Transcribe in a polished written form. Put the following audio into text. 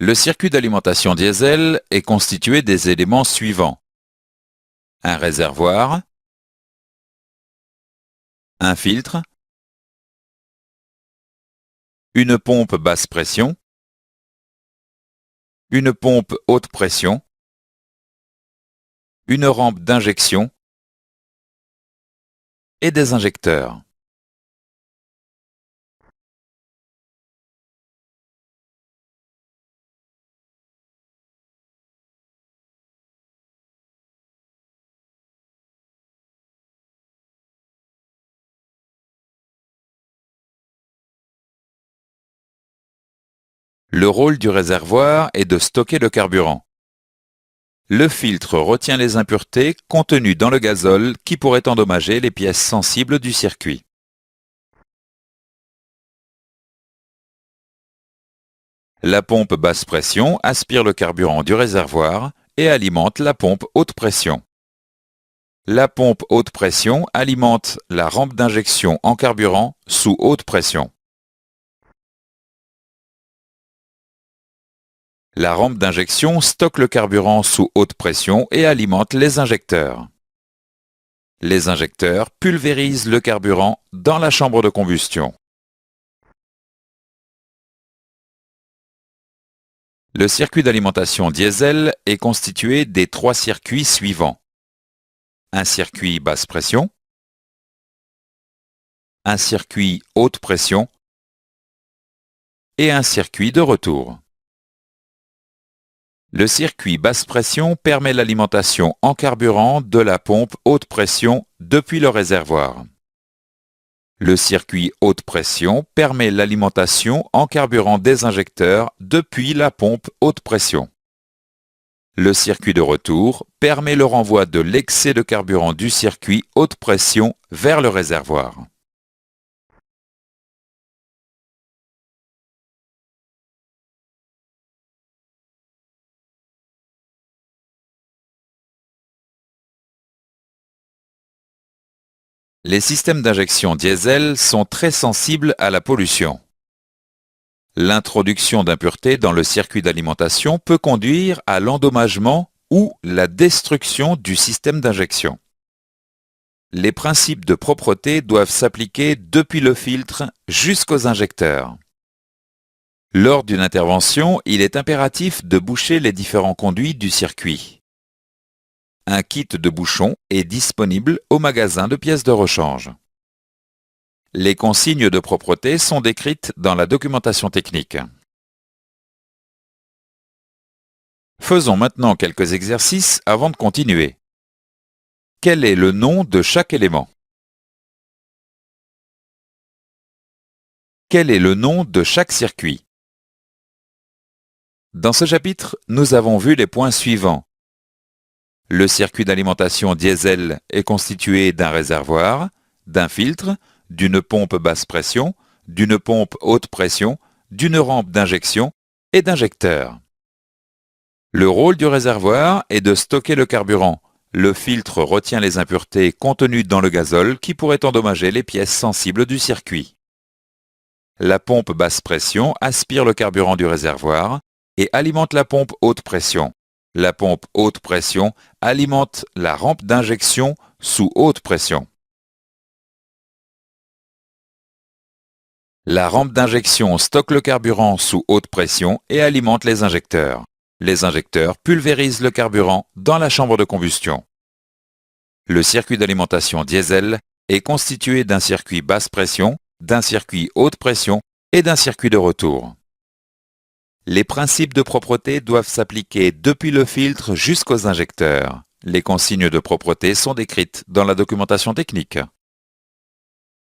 Le circuit d'alimentation diesel est constitué des éléments suivants. Un réservoir, un filtre, une pompe basse pression, une pompe haute pression, une rampe d'injection et des injecteurs. Le rôle du réservoir est de stocker le carburant. Le filtre retient les impuretés contenues dans le gazole qui pourraient endommager les pièces sensibles du circuit. La pompe basse pression aspire le carburant du réservoir et alimente la pompe haute pression. La pompe haute pression alimente la rampe d'injection en carburant sous haute pression. La rampe d'injection stocke le carburant sous haute pression et alimente les injecteurs. Les injecteurs pulvérisent le carburant dans la chambre de combustion. Le circuit d'alimentation diesel est constitué des trois circuits suivants. Un circuit basse pression, un circuit haute pression et un circuit de retour. Le circuit basse pression permet l'alimentation en carburant de la pompe haute pression depuis le réservoir. Le circuit haute pression permet l'alimentation en carburant des injecteurs depuis la pompe haute pression. Le circuit de retour permet le renvoi de l'excès de carburant du circuit haute pression vers le réservoir. Les systèmes d'injection diesel sont très sensibles à la pollution. L'introduction d'impuretés dans le circuit d'alimentation peut conduire à l'endommagement ou la destruction du système d'injection. Les principes de propreté doivent s'appliquer depuis le filtre jusqu'aux injecteurs. Lors d'une intervention, il est impératif de boucher les différents conduits du circuit. Un kit de bouchon est disponible au magasin de pièces de rechange. Les consignes de propreté sont décrites dans la documentation technique. Faisons maintenant quelques exercices avant de continuer. Quel est le nom de chaque élément? Quel est le nom de chaque circuit? Dans ce chapitre, nous avons vu les points suivants. Le circuit d'alimentation diesel est constitué d'un réservoir, d'un filtre, d'une pompe basse pression, d'une pompe haute pression, d'une rampe d'injection et d'injecteurs. Le rôle du réservoir est de stocker le carburant. Le filtre retient les impuretés contenues dans le gazole qui pourraient endommager les pièces sensibles du circuit. La pompe basse pression aspire le carburant du réservoir et alimente la pompe haute pression. La pompe haute pression alimente la rampe d'injection sous haute pression. La rampe d'injection stocke le carburant sous haute pression et alimente les injecteurs. Les injecteurs pulvérisent le carburant dans la chambre de combustion. Le circuit d'alimentation diesel est constitué d'un circuit basse pression, d'un circuit haute pression et d'un circuit de retour. Les principes de propreté doivent s'appliquer depuis le filtre jusqu'aux injecteurs. Les consignes de propreté sont décrites dans la documentation technique.